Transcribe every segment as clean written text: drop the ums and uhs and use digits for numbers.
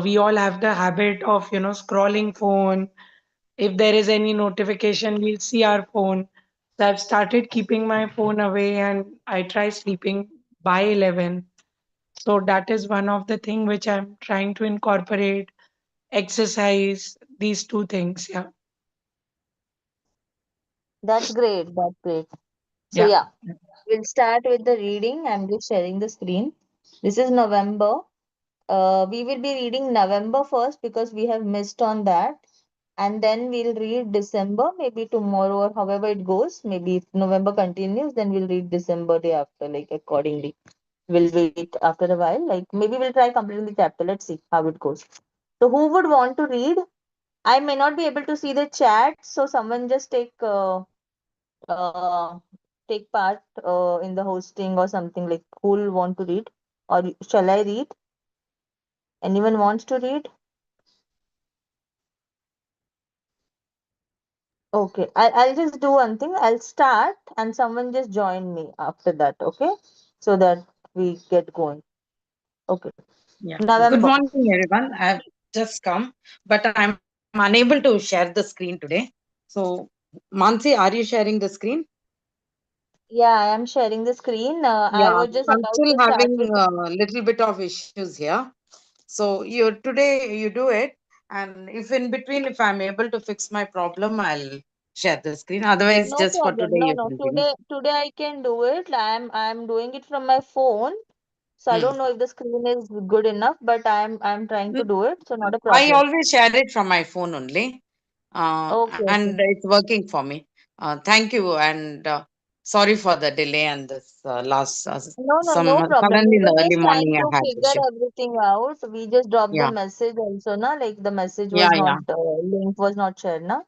we all have the habit of, scrolling phone. If there is any notification, we'll see our phone. So I've started keeping my phone away and I try sleeping by 11. So that is one of the thing which I'm trying to incorporate. Exercise, these two things. Yeah. That's great. That's great. So Yeah. yeah, we'll start with the reading. I'm just sharing the screen. This is November. We will be reading November first because we have missed on that. And then we'll read December, maybe tomorrow or however it goes. Maybe if November continues, then we'll read December day after, like accordingly. We'll wait after a while. Like maybe we'll try completing the chapter. Let's see how it goes. So who would want to read? I may not be able to see the chat, so someone just uh take part in the hosting or something, like who'll want to read, or shall I read? Anyone wants to read? Okay, I'll just do one thing. I'll start and someone just join me after that, okay? So that we get going. Okay. Yeah. Good November. morning, everyone. I've just come, but I'm unable to share the screen today. So, Mansi, are you sharing the screen? Yeah, I am sharing the screen. I Yeah, was just I'm about still to start having with. a little bit of issues here. So, you today you do it, and if in between, if I'm able to fix my problem, I'll share the screen. Otherwise, No just for problem. today, No, you no. continue. Today I can do it. I'm doing it from my phone. So I Hmm. don't know if the screen is good enough, but I'm trying to do it. So not a I problem. always share it from my phone only, Okay, and okay. it's working for me. Thank you, and sorry for the delay and this last No, no, some no problem. suddenly We in were the early just trying morning to I had figure issue. everything out. We just dropped the Yeah, message also, na? Like the message yeah, was yeah, not, link was not shared, na?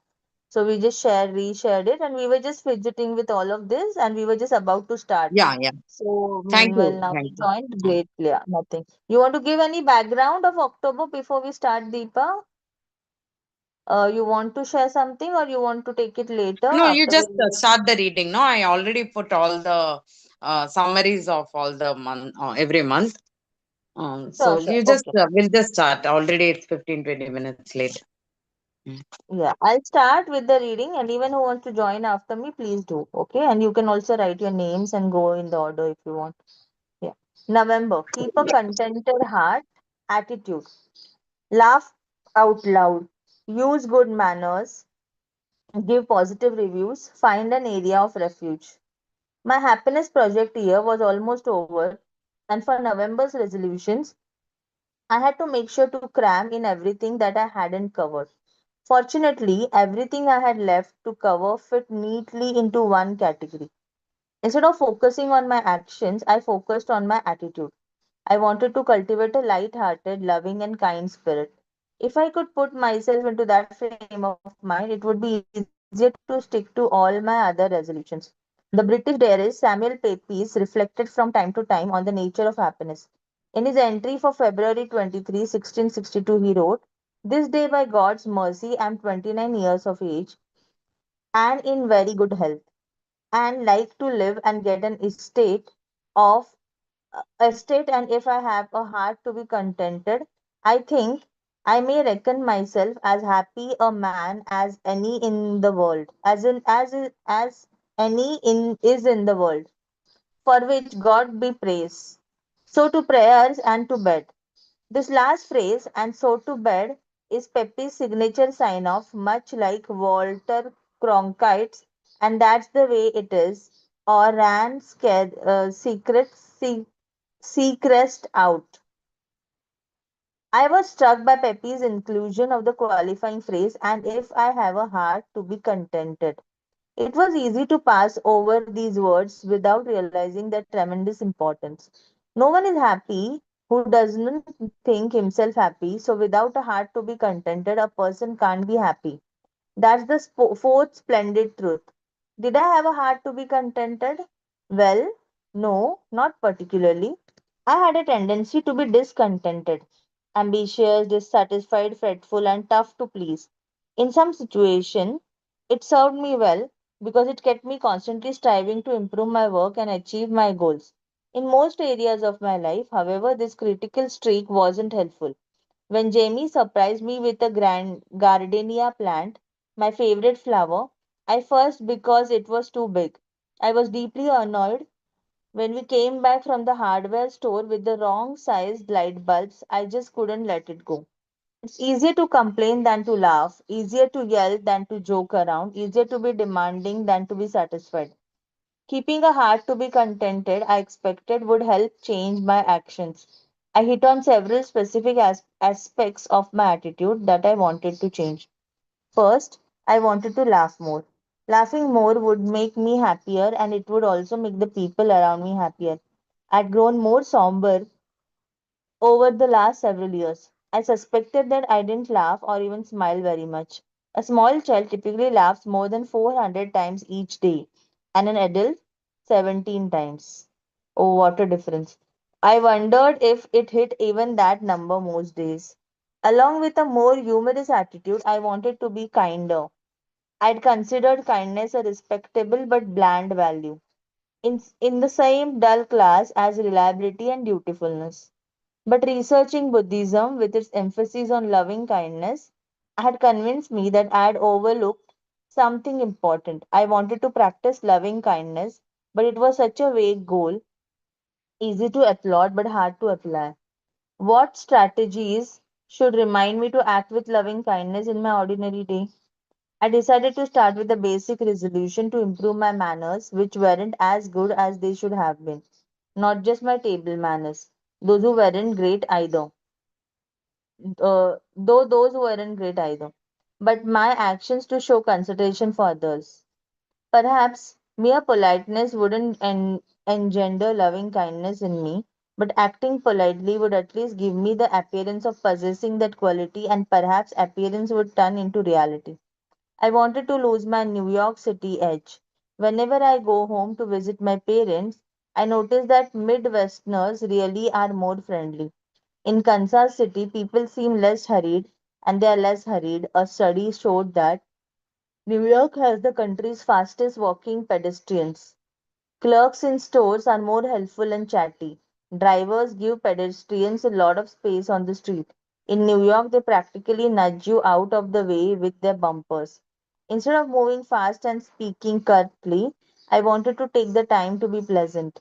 So we just reshared it, and we were just fidgeting with all of this, and we were just about to start. yeah, yeah. So Thank meanwhile, you, now thank you you. joined. Mm. Great, yeah, nothing. You want to give any background of October before we start, Deepa? You want to share something, or you want to take it later No, you after we just read? start the reading. No, I already put all the summaries of all the month every month. Sure, So sure. you just Okay. we'll just start. Already it's 15-20 minutes late. Mm. Yeah, I'll start with the reading, and even who wants to join after me, please do. Okay, and you can also write your names and go in the order if you want. Yeah. November. Keep a contented heart. Attitude. Laugh out loud. Use good manners. Give positive reviews. Find an area of refuge. My happiness project year was almost over, and for November's resolutions, I had to make sure to cram in everything that I hadn't covered. Fortunately, everything I had left to cover fit neatly into one category. Instead of focusing on my actions, I focused on my attitude. I wanted to cultivate a light-hearted, loving, and kind spirit. If I could put myself into that frame of mind, it would be easier to stick to all my other resolutions. The British diarist Samuel Pepys reflected from time to time on the nature of happiness. In his entry for February 23, 1662, he wrote, "This day, by God's mercy, I am 29 years of age and in very good health, and like to live and get an of estate, and if I have a heart to be contented, I think I may reckon myself as happy a man as any in the world, as any in is in the world, for which God be praised. So to prayers and to bed." This last phrase, "and so to bed," is Pepys' signature sign off, much like Walter Cronkite's, "and that's the way it is," or Seacrest out. I was struck by Pepys' inclusion of the qualifying phrase, "and if I have a heart to be contented." It was easy to pass over these words without realizing their tremendous importance. No one is happy who doesn't think himself happy, so without a heart to be contented, a person can't be happy. That's the fourth splendid truth. Did I have a heart to be contented? Well, no, not particularly. I had a tendency to be discontented, ambitious, dissatisfied, fretful, and tough to please. In some situation, it served me well because it kept me constantly striving to improve my work and achieve my goals. In most areas of my life, however, this critical streak wasn't helpful. When Jamie surprised me with a grand gardenia plant, my favorite flower, I first because it was too big. I was deeply annoyed when we came back from the hardware store with the wrong sized light bulbs. I just couldn't let it go. It's easier to complain than to laugh, easier to yell than to joke around, easier to be demanding than to be satisfied. Keeping a heart to be contented, I expected would help change my actions. I hit on several specific aspects of my attitude that I wanted to change. First, I wanted to laugh more. Laughing more would make me happier and it would also make the people around me happier. I'd grown more somber over the last several years. I suspected that I didn't laugh or even smile very much. A small child typically laughs more than 400 times each day, and an adult 17 times. Oh, what a difference. I wondered if it hit even that number most days. Along with a more humorous attitude, I wanted to be kinder. I'd considered kindness a respectable but bland value, in the same dull class as reliability and dutifulness. But researching Buddhism with its emphasis on loving kindness had convinced me that I had overlooked something important. I wanted to practice loving kindness, but it was such a vague goal, easy to applaud but hard to apply. What strategies should remind me to act with loving kindness in my ordinary day? I decided to start with a basic resolution to improve my manners, which weren't as good as they should have been. Not just my table manners, those who weren't great either. Though those weren't great either, but my actions to show consideration for others. Perhaps mere politeness wouldn't engender loving kindness in me, but acting politely would at least give me the appearance of possessing that quality, and perhaps appearance would turn into reality. I wanted to lose my New York City edge. Whenever I go home to visit my parents, I notice that Midwesterners really are more friendly. In Kansas City, people seem less hurried and they are less hurried. A study showed that New York has the country's fastest walking pedestrians. Clerks in stores are more helpful and chatty. Drivers give pedestrians a lot of space on the street. In New York, they practically nudge you out of the way with their bumpers. Instead of moving fast and speaking curtly, I wanted to take the time to be pleasant.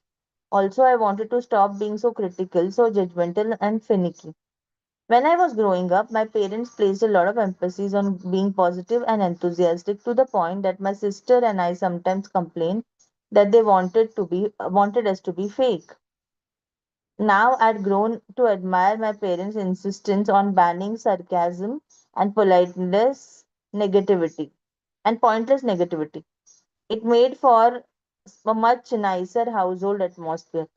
Also, I wanted to stop being so critical, so judgmental, and finicky. When I was growing up, my parents placed a lot of emphasis on being positive and enthusiastic to the point that my sister and I sometimes complained that they wanted us to be fake. Now I'd grown to admire my parents' insistence on banning sarcasm and politeness negativity and pointless negativity. It made for a much nicer household atmosphere.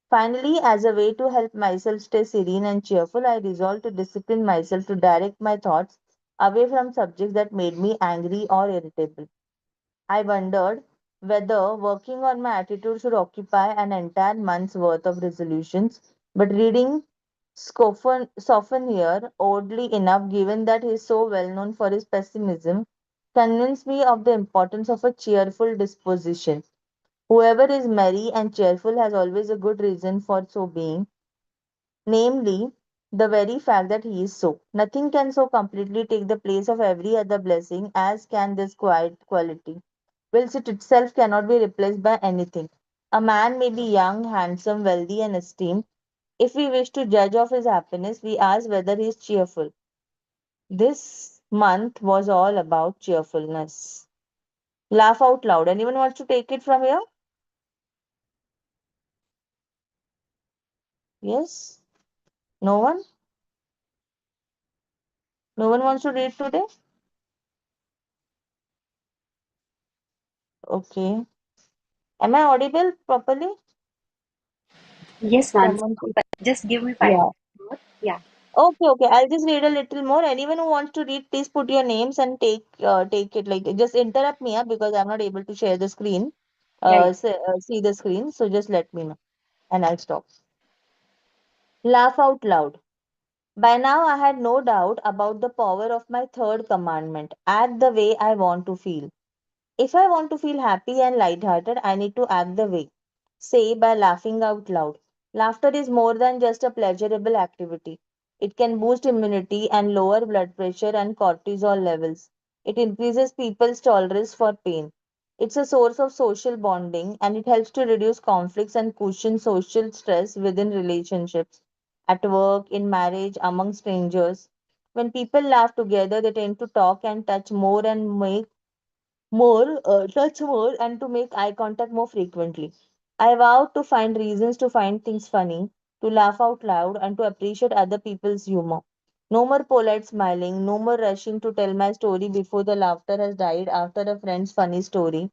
Finally, as a way to help myself stay serene and cheerful, I resolved to discipline myself to direct my thoughts away from subjects that made me angry or irritable. I wondered whether working on my attitude should occupy an entire month's worth of resolutions, but reading Soften here, oddly enough, given that he is so well known for his pessimism, convinced me of the importance of a cheerful disposition. Whoever is merry and cheerful has always a good reason for so being, namely, the very fact that he is so. Nothing can so completely take the place of every other blessing as can this quiet quality, whilst it itself cannot be replaced by anything. A man may be young, handsome, wealthy, and esteemed. If we wish to judge of his happiness, we ask whether he is cheerful. This month was all about cheerfulness. Laugh out loud. Anyone wants to take it from here? Yes? No one? No one wants to read today? Okay. Am I audible properly? Yes, Mansi, Someone please. but just give me 5 Yeah. minutes more. Yeah, Okay, okay. I'll just read a little more. Anyone who wants to read, please put your names and take it. Like just interrupt me, because I'm not able to share the screen. yeah, yeah. See the screen. So just let me know, and I'll stop. Laugh out loud. By now, I had no doubt about the power of my third commandment: act the way I want to feel. If I want to feel happy and lighthearted, I need to act the way. Say by laughing out loud. Laughter is more than just a pleasurable activity. It can boost immunity and lower blood pressure and cortisol levels. It increases people's tolerance for pain. It's a source of social bonding and it helps to reduce conflicts and cushion social stress within relationships, at work, in marriage, among strangers. When people laugh together, they tend to talk and touch more, and to make eye contact more frequently. I vow to find reasons to find things funny, to laugh out loud, and to appreciate other people's humor. No more polite smiling, no more rushing to tell my story before the laughter has died after a friend's funny story,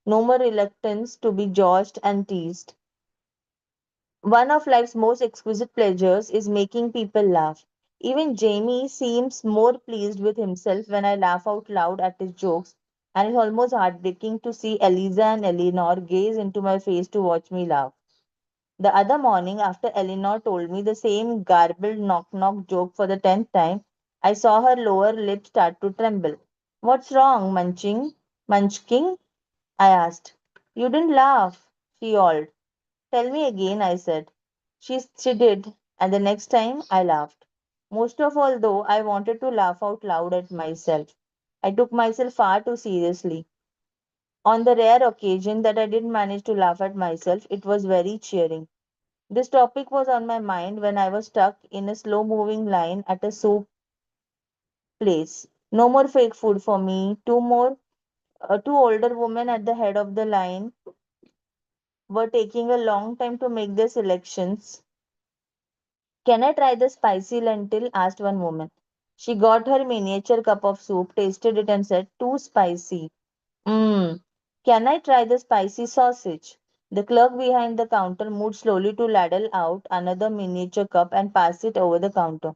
no more reluctance to be joshed and teased. One of life's most exquisite pleasures is making people laugh. Even Jamie seems more pleased with himself when I laugh out loud at his jokes, and it's almost heartbreaking to see Eliza and Eleanor gaze into my face to watch me laugh. The other morning, after Eleanor told me the same garbled knock knock joke for the 10th time, I saw her lower lip start to tremble. What's wrong, Munchkin? I asked. You didn't laugh, she yawled. Tell me again, I said. She did, and the next time I laughed. Most of all, though, I wanted to laugh out loud at myself. I took myself far too seriously. On the rare occasion that I did manage to laugh at myself, it was very cheering. This topic was on my mind when I was stuck in a slow moving line at a soup place. No more fake food for me. Two older women at the head of the line were taking a long time to make their selections. Can I try the spicy lentil? Asked one woman. She got her miniature cup of soup, tasted it, and said, Too spicy. Mmm. Can I try the spicy sausage? The clerk behind the counter moved slowly to ladle out another miniature cup and pass it over the counter.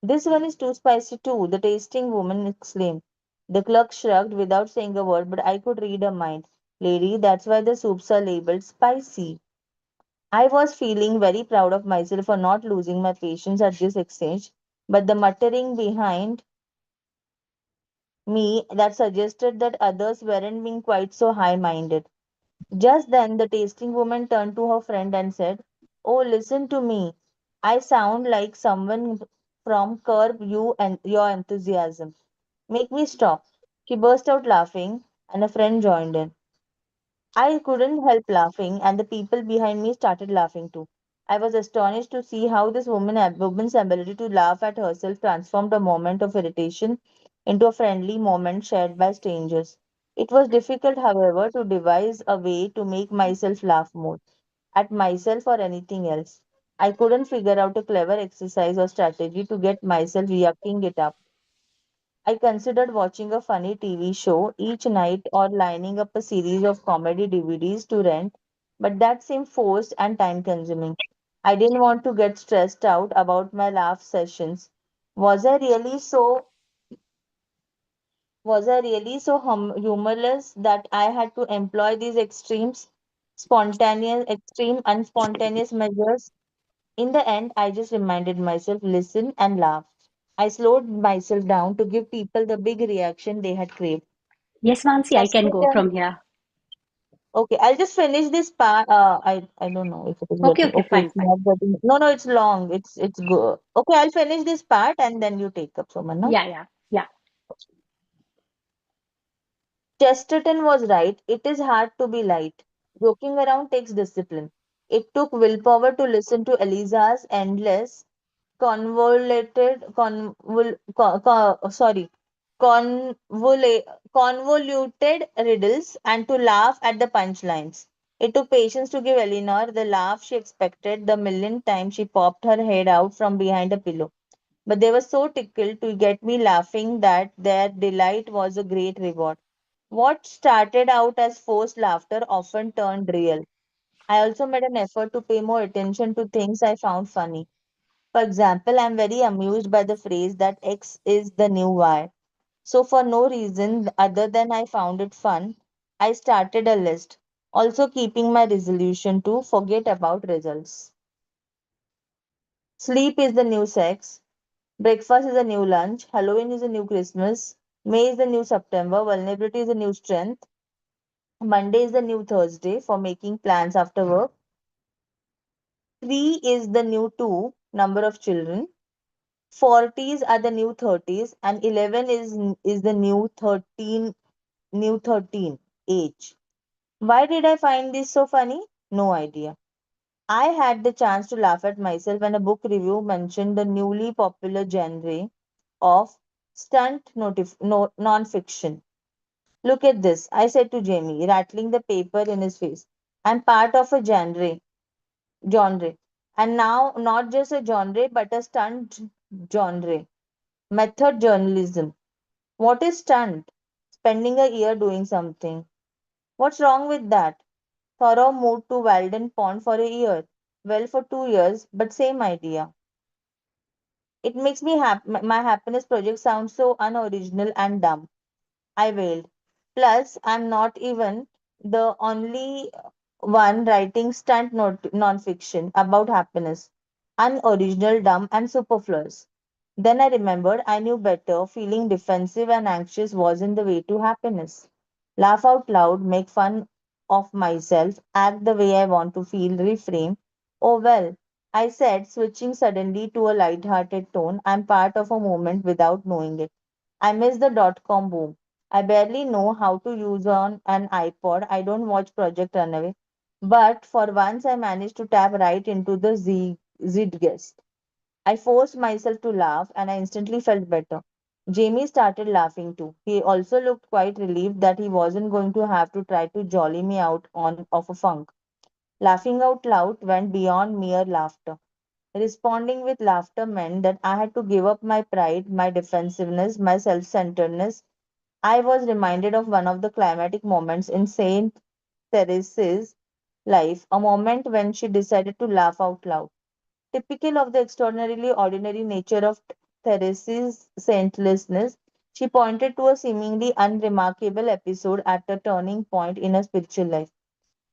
This one is too spicy too, the tasting woman exclaimed. The clerk shrugged without saying a word, but I could read her mind. Lady, that's why the soups are labeled spicy. I was feeling very proud of myself for not losing my patience at this exchange, but the muttering behind me that suggested that others weren't being quite so high minded. Just then, the tasting woman turned to her friend and said, Oh, listen to me. I sound like someone from Curb You and Your Enthusiasm. Make me stop. She burst out laughing, and a friend joined in. I couldn't help laughing, and the people behind me started laughing too. I was astonished to see how this woman's ability to laugh at herself transformed a moment of irritation into a friendly moment shared by strangers. It was difficult, however, to devise a way to make myself laugh more, at myself or anything else. I couldn't figure out a clever exercise or strategy to get myself yucking it up. I considered watching a funny TV show each night or lining up a series of comedy DVDs to rent, but that seemed forced and time consuming. I didn't want to get stressed out about my laugh sessions. Was I really so humorless that I had to employ these extreme unspontaneous measures? In the end, I just reminded myself, listen and laugh. I slowed myself down to give people the big reaction they had craved. Yes, Mansi, I can go Chesterton. from here. Okay, I'll just finish this part. I don't know if it is Okay, getting okay, okay. fine, It's fine. not getting. No, no, it's long. It's good. Okay, I'll finish this part and then you take up, Soman. Yeah, yeah, yeah. Chesterton was right. It is hard to be light. Joking around takes discipline. It took willpower to listen to Eliza's endless, convoluted, convoluted riddles and to laugh at the punchlines. It took patience to give Eleanor the laugh she expected the millionth time she popped her head out from behind a pillow. But they were so tickled to get me laughing that their delight was a great reward. What started out as forced laughter often turned real. I also made an effort to pay more attention to things I found funny. For example, I'm very amused by the phrase that X is the new Y. So, for no reason other than I found it fun, I started a list, also keeping my resolution to forget about results. Sleep is the new sex, breakfast is the new lunch, Halloween is the new Christmas, May is the new September, vulnerability is the new strength, Monday is the new Thursday for making plans after work, three is the new two, number of children, 40s are the new 30s, and 11 is the new 13 age. Why did I find this so funny? No idea. I had the chance to laugh at myself when a book review mentioned the newly popular genre of non-fiction. Look at this, I said to Jamie, rattling the paper in his face. I'm part of a genre. And now not just a genre, but a stunt genre. Method journalism. What is stunt? Spending a year doing something. What's wrong with that? Thoreau moved to Walden Pond for a year. Well, for 2 years, but same idea. It makes my happiness project sound so unoriginal and dumb. I wailed. Plus, I'm not even the only one writing non-fiction about happiness. Unoriginal, dumb, and superfluous. Then I remembered I knew better. Feeling defensive and anxious wasn't the way to happiness. Laugh out loud, make fun of myself, act the way I want to feel, reframe. Oh well, I said, switching suddenly to a light-hearted tone. I'm part of a moment without knowing it. I miss the dot-com boom. I barely know how to use on an iPod. I don't watch Project Runaway. But for once, I managed to tap right into the Zeitgeist. I forced myself to laugh and I instantly felt better. Jamie started laughing too. He also looked quite relieved that he wasn't going to have to try to jolly me out on of a funk. Laughing out loud went beyond mere laughter. Responding with laughter meant that I had to give up my pride, my defensiveness, my self centeredness. I was reminded of one of the climatic moments in Saint Teresa's life, a moment when she decided to laugh out loud. Typical of the extraordinarily ordinary nature of Teresa's saintlessness, she pointed to a seemingly unremarkable episode at a turning point in her spiritual life.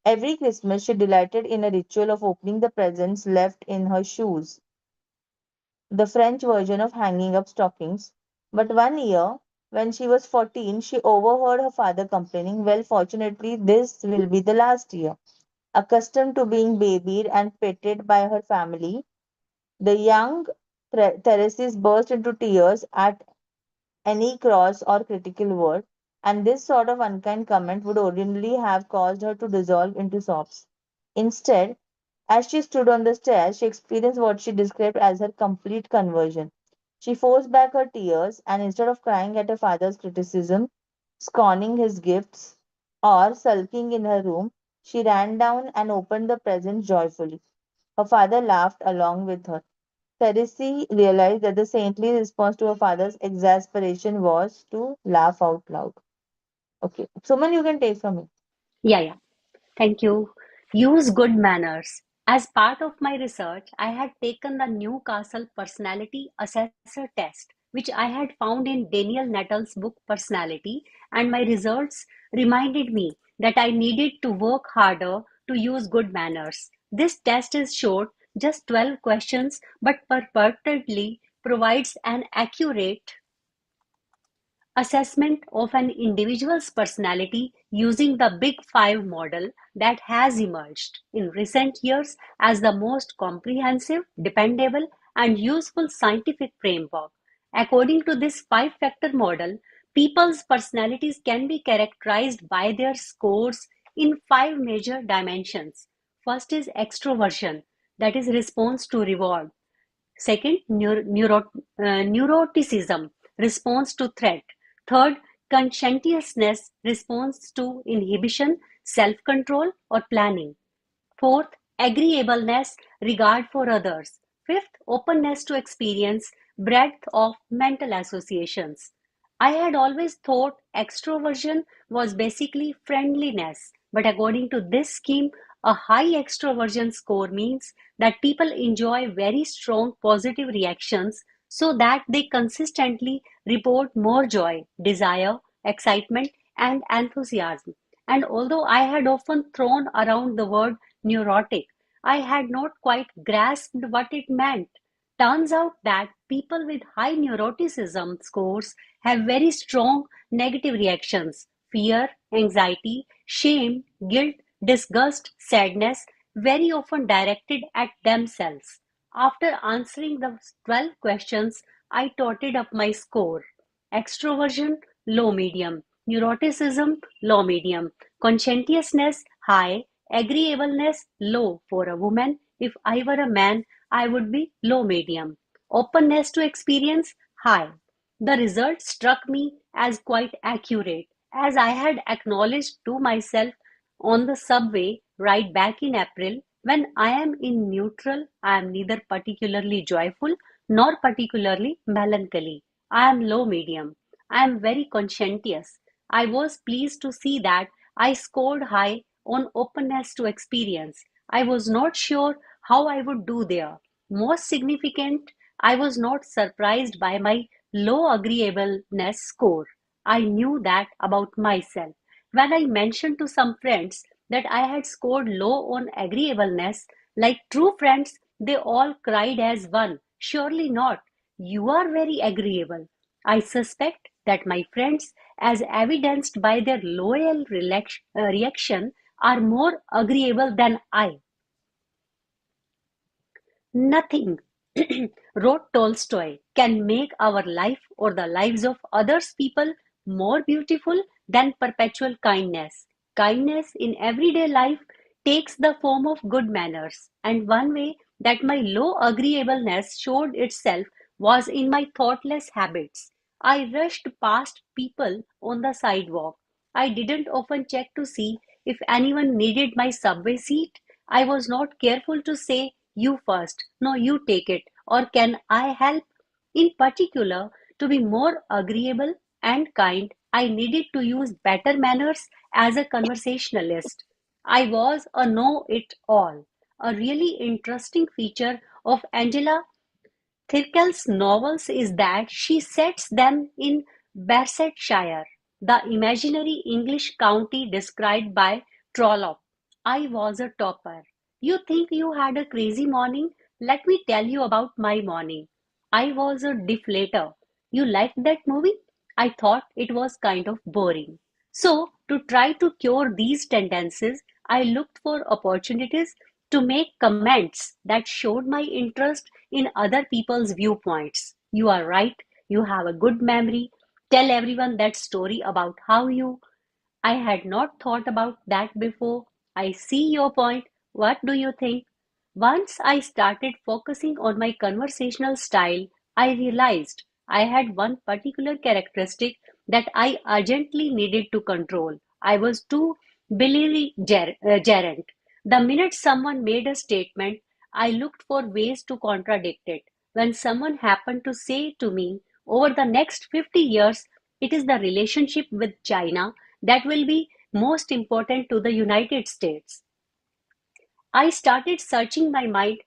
Every Christmas, she delighted in a ritual of opening the presents left in her shoes, the French version of hanging up stockings. But one year, when she was 14, she overheard her father complaining, well, fortunately, this will be the last year. Accustomed to being babied and petted by her family, the young Theresis burst into tears at any cross or critical word, and this sort of unkind comment would ordinarily have caused her to dissolve into sobs. Instead, as she stood on the stairs, she experienced what she described as her complete conversion. She forced back her tears, and instead of crying at her father's criticism, scorning his gifts, or sulking in her room, she ran down and opened the presents joyfully. Her father laughed along with her. Pharisee realized that the saintly response to her father's exasperation was to laugh out loud. Okay, Suman, you can take from me. Yeah. Thank you. Use good manners. As part of my research, I had taken the Newcastle Personality Assessor test, which I had found in Daniel Nettles' book Personality, and my results reminded me that I needed to work harder to use good manners. This test is short, just 12 questions, but purportedly provides an accurate assessment of an individual's personality using the Big Five model that has emerged in recent years as the most comprehensive, dependable, and useful scientific framework. According to this five-factor model, people's personalities can be characterized by their scores in five major dimensions. First is extroversion, that is response to reward. Second, neuroticism, response to threat. Third, conscientiousness, response to inhibition, self-control, or planning. Fourth, agreeableness, regard for others. Fifth, openness to experience, breadth of mental associations. I had always thought extroversion was basically friendliness, but according to this scheme, a high extroversion score means that people enjoy very strong positive reactions so that they consistently report more joy, desire, excitement, and enthusiasm. And although I had often thrown around the word neurotic, I had not quite grasped what it meant. Turns out that people with high neuroticism scores have very strong negative reactions: fear, anxiety, shame, guilt, disgust, sadness, very often directed at themselves. After answering the 12 questions, I totted up my score. Extroversion, low medium. Neuroticism, low medium. Conscientiousness, high. Agreeableness, low for a woman. If I were a man, I would be low medium. Openness to experience, high. The result struck me as quite accurate, as I had acknowledged to myself on the subway ride back in April. When I am in neutral, I am neither particularly joyful nor particularly melancholy. I am low medium. I am very conscientious. I was pleased to see that I scored high on openness to experience. I was not sure how I would do there. Most significant, I was not surprised by my low agreeableness score. I knew that about myself. When I mentioned to some friends that I had scored low on agreeableness, like true friends, they all cried as one. Surely not. You are very agreeable. I suspect that my friends, as evidenced by their loyal reaction, are more agreeable than I. Nothing, wrote Tolstoy, can make our life or the lives of others people more beautiful than perpetual kindness. Kindness in everyday life takes the form of good manners, and one way that my low agreeableness showed itself was in my thoughtless habits. I rushed past people on the sidewalk. I didn't often check to see if anyone needed my subway seat. I was not careful to say, you first, no, you take it, or can I help? In particular, to be more agreeable and kind, I needed to use better manners as a conversationalist. I was a know it all. A really interesting feature of Angela Thirkel's novels is that she sets them in Barsetshire, the imaginary English county described by Trollope. I was a topper. You think you had a crazy morning? Let me tell you about my morning. I was a deflator. You liked that movie? I thought it was kind of boring. So, to try to cure these tendencies, I looked for opportunities to make comments that showed my interest in other people's viewpoints. You are right, you have a good memory. Tell everyone that story about how you. I had not thought about that before. I see your point. What do you think? Once I started focusing on my conversational style, I realized I had one particular characteristic that I urgently needed to control. I was too belligerent. The minute someone made a statement, I looked for ways to contradict it. When someone happened to say to me, over the next 50 years, it is the relationship with China that will be most important to the United States. I started searching my mind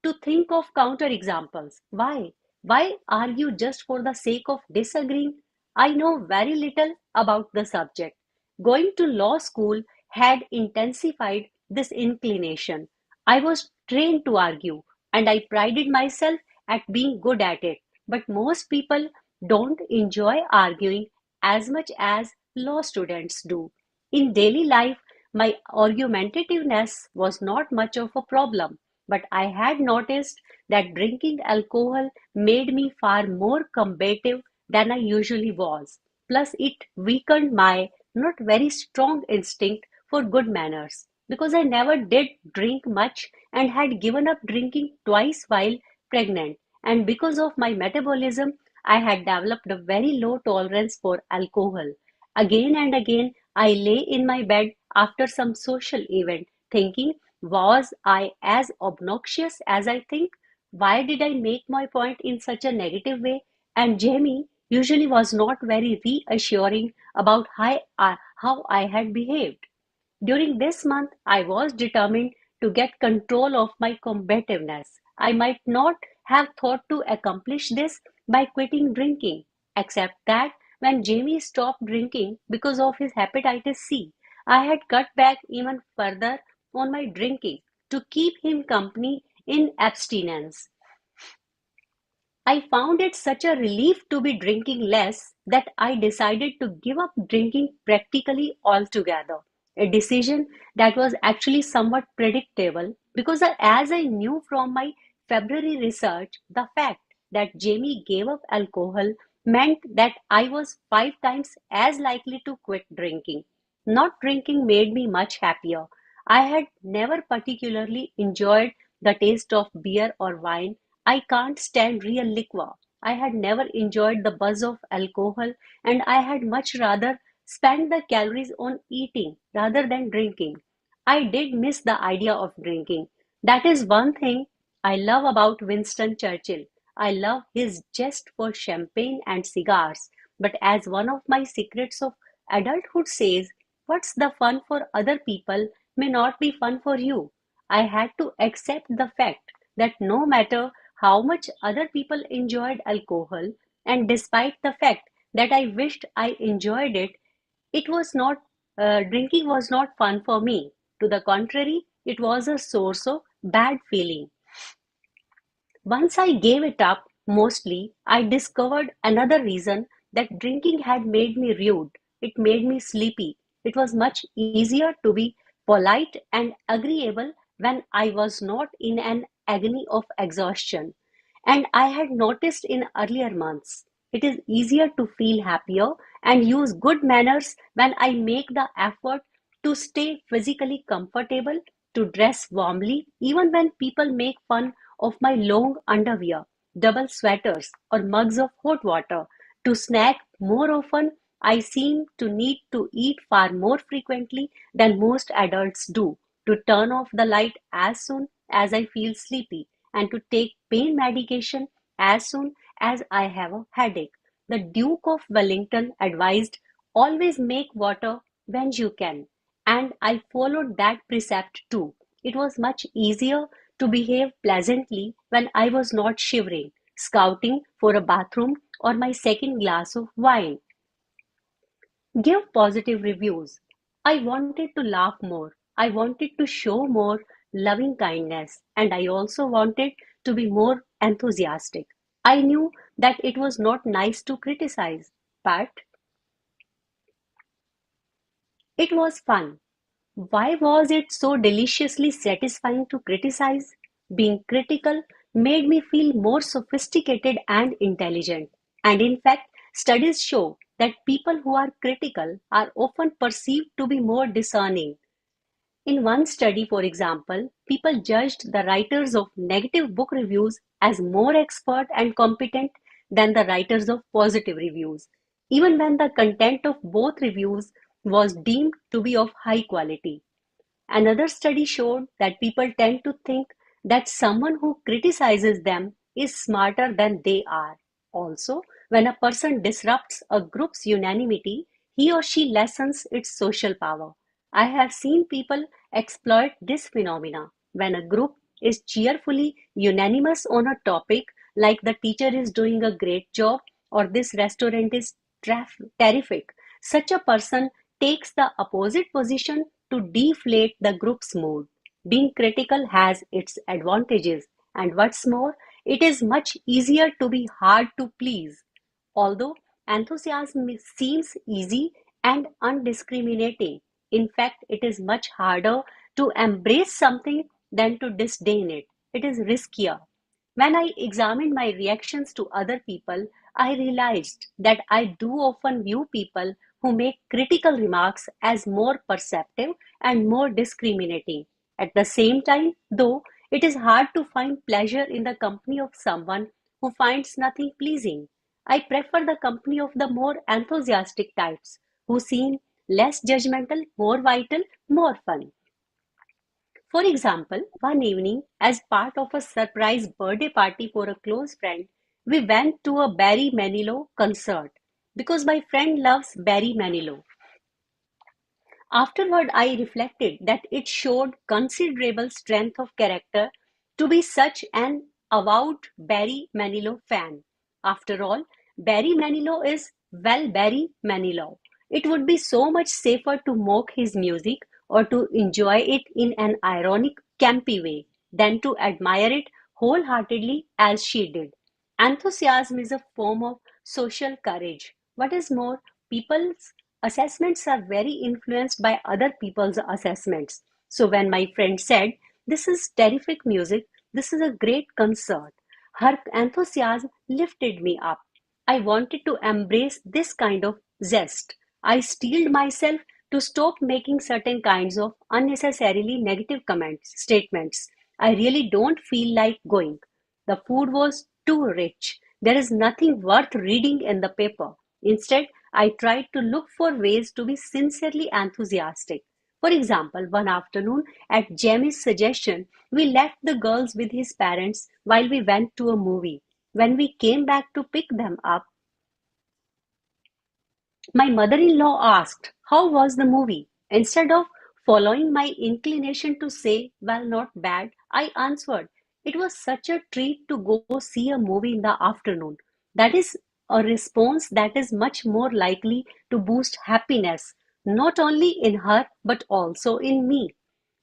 to think of counterexamples. Why? Why argue just for the sake of disagreeing? I know very little about the subject. Going to law school had intensified this inclination. I was trained to argue, and I prided myself at being good at it. But most people don't enjoy arguing as much as law students do. In daily life, my argumentativeness was not much of a problem, but I had noticed that drinking alcohol made me far more combative than I usually was. Plus, it weakened my not very strong instinct for good manners because I never did drink much and had given up drinking twice while pregnant. And because of my metabolism, I had developed a very low tolerance for alcohol. Again and again, I lay in my bed after some social event, thinking, was I as obnoxious as I think? Why did I make my point in such a negative way? And Jamie usually was not very reassuring about how I had behaved. During this month, I was determined to get control of my combativeness. I might not have thought to accomplish this by quitting drinking, except that when Jamie stopped drinking because of his hepatitis C, I had cut back even further on my drinking to keep him company in abstinence. I found it such a relief to be drinking less that I decided to give up drinking practically altogether. A decision that was actually somewhat predictable because as I knew from my February research, the fact that Jamie gave up alcohol meant that I was 5 times as likely to quit drinking. Not drinking made me much happier. I had never particularly enjoyed the taste of beer or wine. I can't stand real liquor. I had never enjoyed the buzz of alcohol, and I had much rather spend the calories on eating rather than drinking. I did miss the idea of drinking. That is one thing I love about Winston Churchill. I love his zest for champagne and cigars. But as one of my secrets of adulthood says, what's the fun for other people may not be fun for you. I had to accept the fact that no matter how much other people enjoyed alcohol, and despite the fact that I wished I enjoyed it, it was not drinking was not fun for me. To the contrary, it was a source of bad feeling. Once I gave it up, mostly, I discovered another reason that drinking had made me rude. It made me sleepy. It was much easier to be polite and agreeable when I was not in an agony of exhaustion. And I had noticed in earlier months, it is easier to feel happier and use good manners when I make the effort to stay physically comfortable, to dress warmly, even when people make fun of my long underwear, double sweaters, or mugs of hot water, to snack more often. I seem to need to eat far more frequently than most adults do, to turn off the light as soon as I feel sleepy, and to take pain medication as soon as I have a headache. The Duke of Wellington advised, always make water when you can, and I followed that precept too. It was much easier to behave pleasantly when I was not shivering, scouting for a bathroom or my second glass of wine. Give positive reviews. I wanted to laugh more. I wanted to show more loving kindness, and I also wanted to be more enthusiastic. I knew that it was not nice to criticize, but it was fun. Why was it so deliciously satisfying to criticize? Being critical made me feel more sophisticated and intelligent. And in fact, studies show that people who are critical are often perceived to be more discerning. In one study, for example, people judged the writers of negative book reviews as more expert and competent than the writers of positive reviews, even when the content of both reviews was deemed to be of high quality. Another study showed that people tend to think that someone who criticizes them is smarter than they are. Also, when a person disrupts a group's unanimity, he or she lessens its social power. I have seen people exploit this phenomena. When a group is cheerfully unanimous on a topic, like the teacher is doing a great job or this restaurant is terrific, such a person takes the opposite position to deflate the group's mood. Being critical has its advantages, and what's more, it is much easier to be hard to please. Although enthusiasm seems easy and undiscriminating, in fact, it is much harder to embrace something than to disdain it. It is riskier. When I examined my reactions to other people, I realized that I do often view people who make critical remarks as more perceptive and more discriminating. At the same time, though, it is hard to find pleasure in the company of someone who finds nothing pleasing. I prefer the company of the more enthusiastic types who seem less judgmental, more vital, more fun. For example, one evening, as part of a surprise birthday party for a close friend, we went to a Barry Manilow concert because my friend loves Barry Manilow. Afterward, I reflected that it showed considerable strength of character to be such an avowed Barry Manilow fan. After all, Barry Manilow is, well, Barry Manilow. It would be so much safer to mock his music or to enjoy it in an ironic, campy way than to admire it wholeheartedly as she did. Enthusiasm is a form of social courage. What is more, people's assessments are very influenced by other people's assessments. So when my friend said, "This is terrific music," This is a great concert. Her enthusiasm lifted me up. I wanted to embrace this kind of zest. I steeled myself to stop making certain kinds of unnecessarily negative statements. I really don't feel like going. The food was too rich. There is nothing worth reading in the paper. Instead, I tried to look for ways to be sincerely enthusiastic. For example, one afternoon, at Jamie's suggestion, we left the girls with his parents while we went to a movie. When we came back to pick them up, my mother-in-law asked, "How was the movie?" Instead of following my inclination to say, "Well, not bad," I answered, "It was such a treat to go see a movie in the afternoon." That is a response that is much more likely to boost happiness, not only in her but also in me.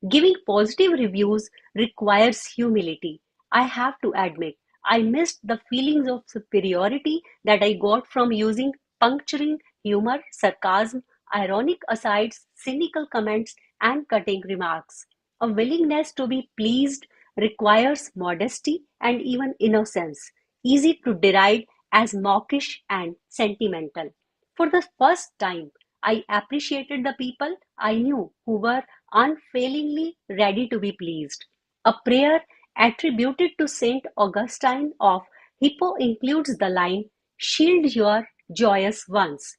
Giving positive reviews requires humility. I have to admit, I missed the feelings of superiority that I got from using puncturing humor, sarcasm, ironic asides, cynical comments, and cutting remarks. A willingness to be pleased requires modesty and even innocence, easy to deride as mawkish and sentimental. For the first time, I appreciated the people I knew who were unfailingly ready to be pleased. A prayer attributed to Saint Augustine of Hippo includes the line, "Shield your joyous ones.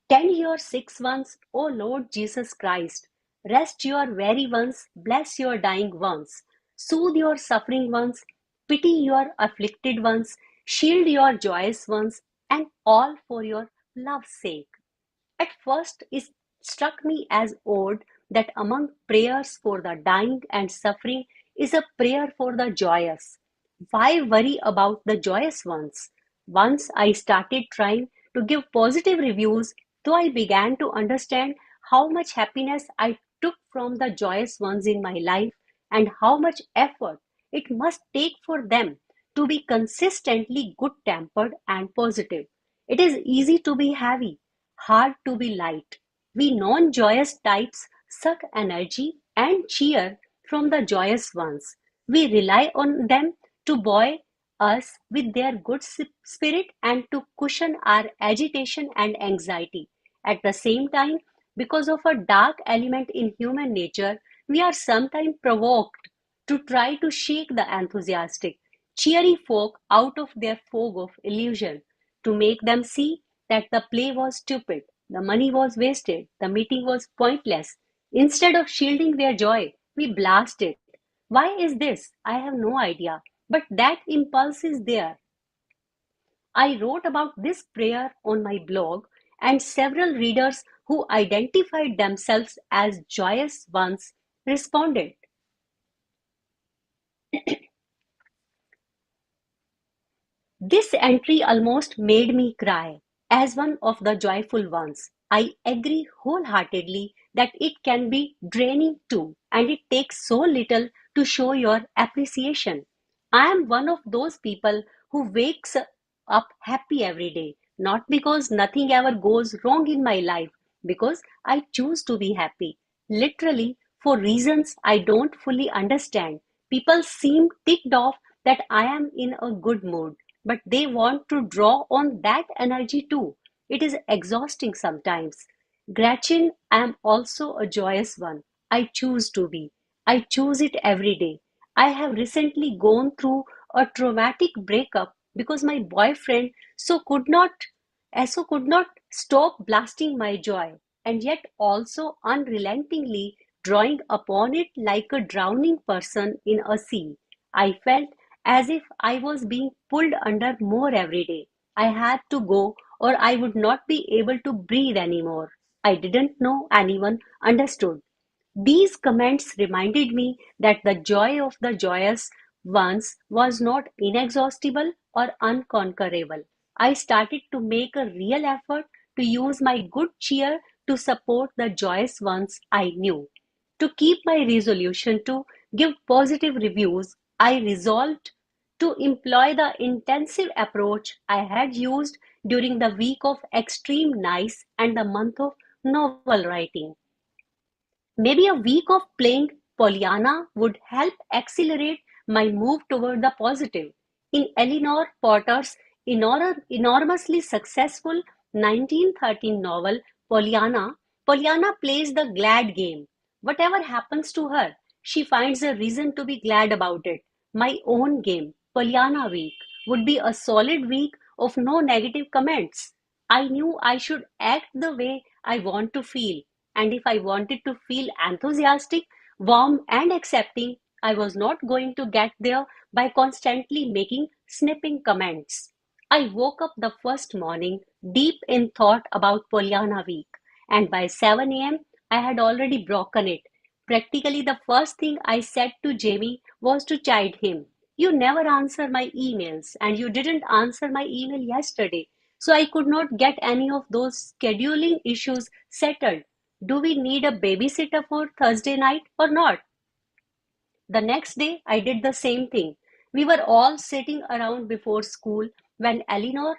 Tend your sick ones, O Lord Jesus Christ. Rest your weary ones, bless your dying ones. Soothe your suffering ones, pity your afflicted ones, shield your joyous ones, and all for your love's sake." At first, it struck me as odd that among prayers for the dying and suffering is a prayer for the joyous. Why worry about the joyous ones? Once I started trying to give positive reviews, though I began to understand how much happiness I took from the joyous ones in my life and how much effort it must take for them to be consistently good tempered and positive. It is easy to be heavy, hard to be light. We non-joyous types suck energy and cheer from the joyous ones. We rely on them to buoy us with their good spirit and to cushion our agitation and anxiety. At the same time, because of a dark element in human nature, we are sometimes provoked to try to shake the enthusiastic, cheery folk out of their fog of illusion, to make them see that the play was stupid, the money was wasted, the meeting was pointless. Instead of shielding their joy, we blast it. Why is this? I have no idea. But that impulse is there. I wrote about this prayer on my blog, and several readers who identified themselves as joyous ones responded. This entry almost made me cry. As one of the joyful ones, I agree wholeheartedly that it can be draining too, and it takes so little to show your appreciation. I am one of those people who wakes up happy every day, not because nothing ever goes wrong in my life, because I choose to be happy. Literally, for reasons I don't fully understand. People seem ticked off that I am in a good mood, but they want to draw on that energy too. It is exhausting sometimes. Gretchen, I am also a joyous one. I choose to be. I choose it every day. I have recently gone through a traumatic breakup because my boyfriend so could not stop blasting my joy, and yet also unrelentingly drawing upon it like a drowning person in a sea. I felt as if I was being pulled under more every day. I had to go, or I would not be able to breathe anymore. I didn't know anyone understood. These comments reminded me that the joy of the joyous ones was not inexhaustible or unconquerable. I started to make a real effort to use my good cheer to support the joyous ones I knew. To keep my resolution to give positive reviews, I resolved to employ the intensive approach I had used during the week of extreme nice and the month of novel writing. Maybe a week of playing Pollyanna would help accelerate my move toward the positive. In Eleanor Potter's enormously successful 1913 novel Pollyanna, Pollyanna plays the glad game. Whatever happens to her, she finds a reason to be glad about it. My own game, Pollyanna Week, would be a solid week of no negative comments. I knew I should act the way I want to feel, and if I wanted to feel enthusiastic, warm, and accepting, I was not going to get there by constantly making snipping comments. I woke up the first morning deep in thought about Pollyanna Week, and by 7 a.m., I had already broken it. Practically, the first thing I said to Jamie was to chide him. You never answer my emails, and you didn't answer my email yesterday, so I could not get any of those scheduling issues settled. Do we need a babysitter for Thursday night or not? The next day, I did the same thing. We were all sitting around before school when Eleanor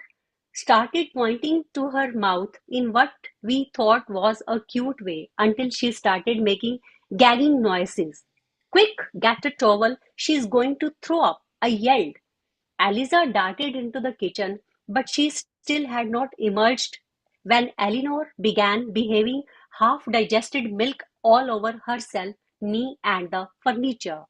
started pointing to her mouth in what we thought was a cute way until she started making gagging noises. Quick, get a towel, she's going to throw up, I yelled. Aliza darted into the kitchen, but she still had not emerged when Eleanor began behaving half digested milk all over herself, me, and the furniture.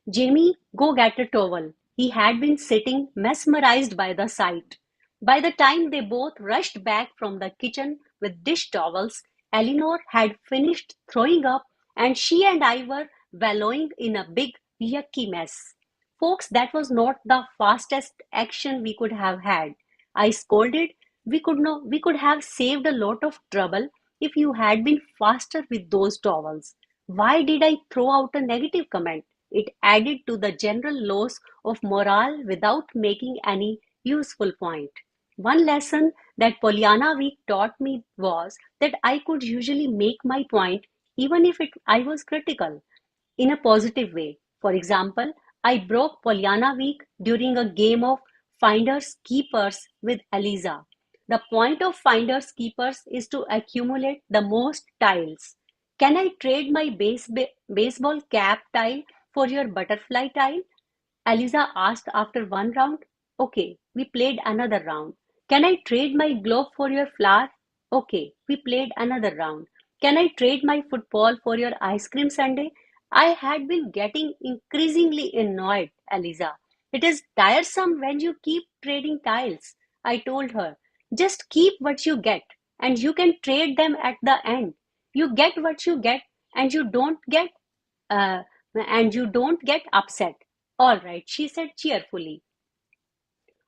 Jamie, go get a towel. He had been sitting mesmerized by the sight. By the time they both rushed back from the kitchen with dish towels, Eleanor had finished throwing up, and she and I were wallowing in a big, yucky mess. Folks, that was not the fastest action we could have had. I scolded. We could have saved a lot of trouble if you had been faster with those towels. Why did I throw out a negative comment? It added to the general loss of morale without making any useful point. One lesson that Pollyanna Week taught me was that I could usually make my point even if I was critical in a positive way. For example, I broke Pollyanna Week during a game of Finders Keepers with Eliza. The point of Finders Keepers is to accumulate the most tiles. Can I trade my baseball cap tile for your butterfly tile? Aliza asked after one round. Okay, we played another round. Can I trade my glove for your flower? Okay, we played another round. Can I trade my football for your ice cream sundae? I had been getting increasingly annoyed, Aliza. It is tiresome when you keep trading tiles, I told her. Just keep what you get, and you can trade them at the end. You get what you get, and uh, you don't get upset. All right, she said cheerfully.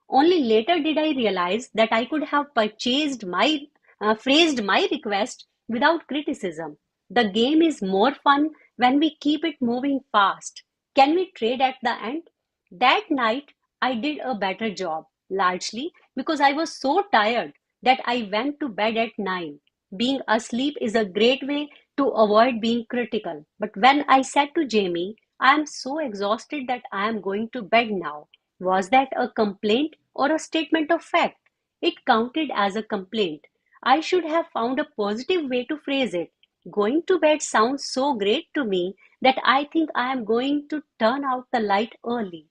Only later did I realize that I could have phrased my request without criticism. The game is more fun when we keep it moving fast. Can we trade at the end? That night, I did a better job, largely because I was so tired that I went to bed at 9. Being asleep is a great way to avoid being critical. But when I said to Jamie, I am so exhausted that I am going to bed now, was that a complaint or a statement of fact? It counted as a complaint. I should have found a positive way to phrase it. Going to bed sounds so great to me that I think I am going to turn out the light early.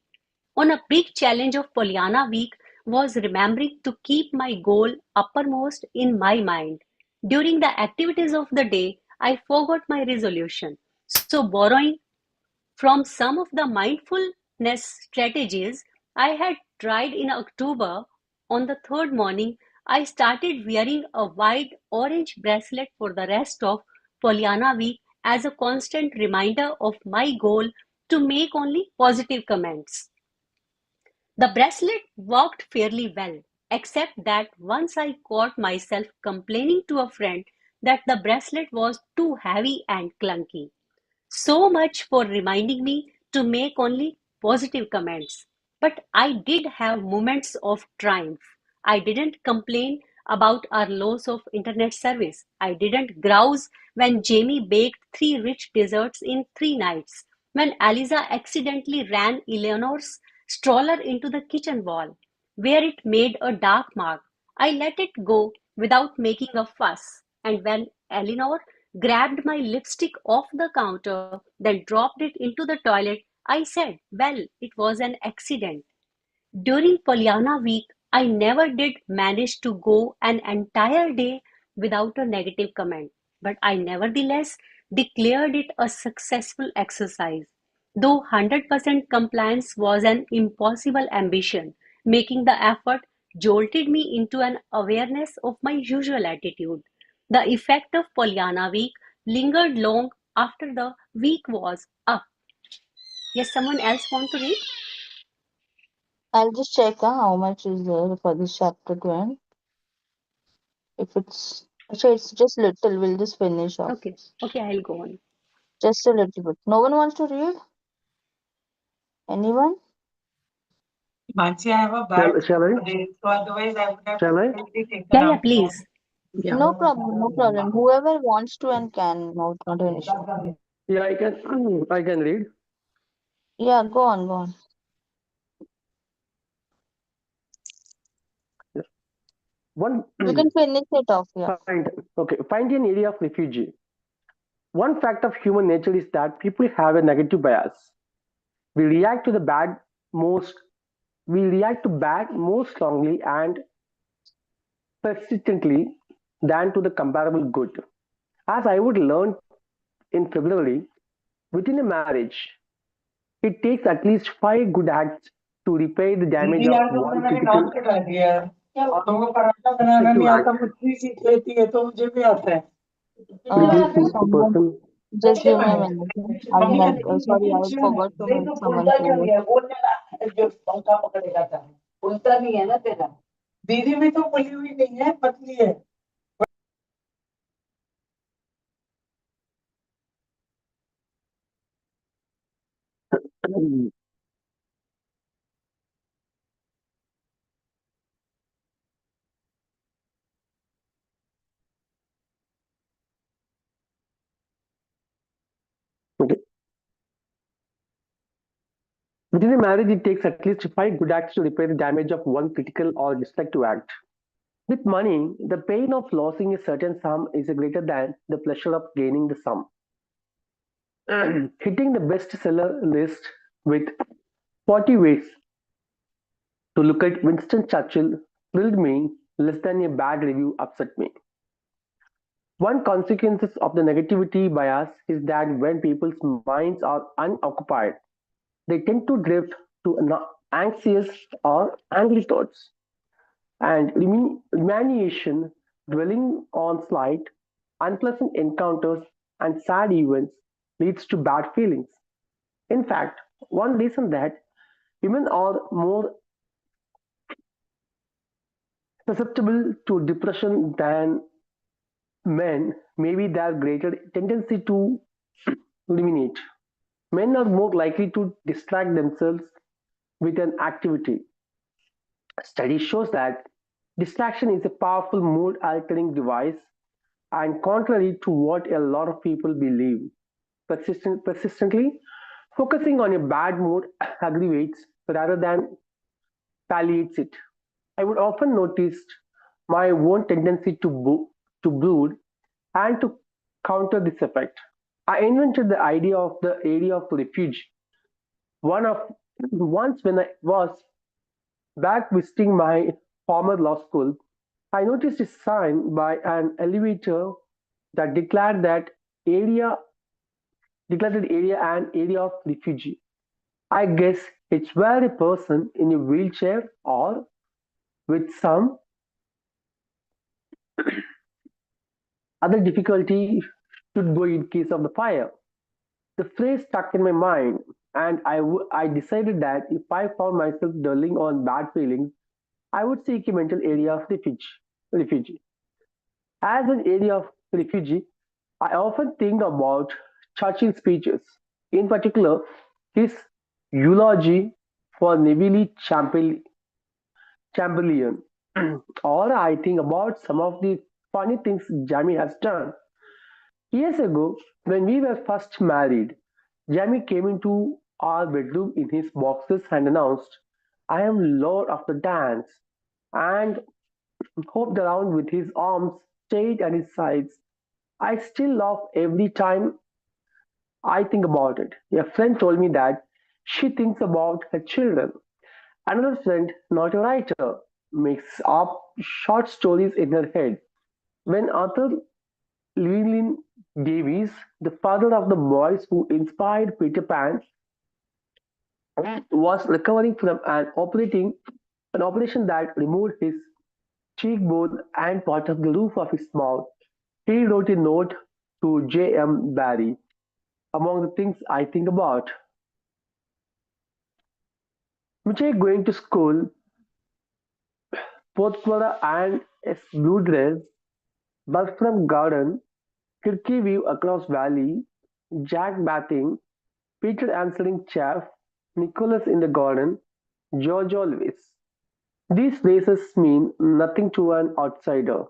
On a big challenge of Pollyanna Week was remembering to keep my goal uppermost in my mind. During the activities of the day, I forgot my resolution. So, borrowing from some of the mindfulness strategies I had tried in October, on the third morning, I started wearing a wide orange bracelet for the rest of Pollyanna Week as a constant reminder of my goal to make only positive comments. The bracelet worked fairly well, except that once I caught myself complaining to a friend that the bracelet was too heavy and clunky. So much for reminding me to make only positive comments. But I did have moments of triumph. I didn't complain about our loss of internet service. I didn't grouse when Jamie baked 3 rich desserts in 3 nights. When Aliza accidentally ran Eleanor's stroller into the kitchen wall, where it made a dark mark. I let it go without making a fuss. And when Eleanor grabbed my lipstick off the counter, then dropped it into the toilet. I said, well, it was an accident. During Pollyanna week, I never did manage to go an entire day without a negative comment, but I nevertheless declared it a successful exercise. Though 100% compliance was an impossible ambition, making the effort jolted me into an awareness of my usual attitude. The effect of Pollyanna week lingered long after the week was up. Yes, someone else want to read? I'll just check how much is there for this chapter to end. If it's actually it's just little, we'll just finish off. Okay, okay, I'll go on. Just a little bit. No one wants to read? Anyone? Mansi, I have a Shall, bad shall I? day, so otherwise I would have Shall I? definitely taken Yeah, up. please. Yeah. No problem, no problem. Whoever wants to and can, not an issue. Yeah, I can. I can read. Yeah, go on, go on. One You can finish it off, yeah. find an area of refuge. One fact of human nature is that people have a negative bias. We react to the bad most. We react to bad more strongly and persistently than to the comparable good. As I would learn in February, within a marriage, it takes at least 5 good acts to repair the damage दीदी of यार तुमने one मेरी critical नौकरी कर दी है तुमको पराठा बनाना नहीं आता act. मुझे सीख लेती है तो मुझे भी आता है Reduce the Someone, person. just give me a minute. Sorry, I forgot to make someone forward. जो पंखा पकड़ेगा था उल्टा नहीं है ना तेरा दीदी भी तो फुली हुई नहीं है पतली है Okay. Within a marriage, it takes at least 5 good acts to repair the damage of one critical or destructive act. With money, the pain of losing a certain sum is greater than the pleasure of gaining the sum. Hitting the bestseller list with 40 ways to look at Winston Churchill thrilled me less than a bad review upset me. One consequence of the negativity bias is that when people's minds are unoccupied, they tend to drift to anxious or angry thoughts. And rumination, dwelling on slight, unpleasant encounters, and sad events, leads to bad feelings. In fact, one reason that women are more susceptible to depression than men may be their greater tendency to ruminate. Men are more likely to distract themselves with an activity. Study shows that distraction is a powerful mood altering device, and contrary to what a lot of people believe, persistently focusing on a bad mood aggravates rather than palliates it. I would often notice my own tendency to brood and to counter this effect. I invented the idea of the area of refuge. One of Once when I was back visiting my former law school, I noticed a sign by an elevator that area declared the area an area of refuge. I guess it's where a person in a wheelchair or with some other difficulty should go in case of the fire. The phrase stuck in my mind, and I decided that if I found myself dwelling on bad feelings, I would seek a mental area of refuge. As an area of refuge, I often think about Churchill's speeches, in particular his eulogy for Chamberlain, or I think about some of the funny things Jamie has done. Years ago, when we were first married, Jamie came into our bedroom in his boxes and announced, I am Lord of the Dance, and hopped around with his arms straight at his sides I still laugh every time I think about it. A friend told me that she thinks about her children. Another friend, not a writer, makes up short stories in her head. When author Llewellyn Davies, the father of the boys who inspired Peter Pan, was recovering from an operation that removed his cheekbone and part of the roof of his mouth, he wrote a note to J.M. Barrie. Among the things I think about, Miche going to school, Porthcurno and its blue dress, Bertram Garden, Kirky view across valley, Jack bathing, Peter answering chaff, Nicholas in the garden, George always. These places mean nothing to an outsider,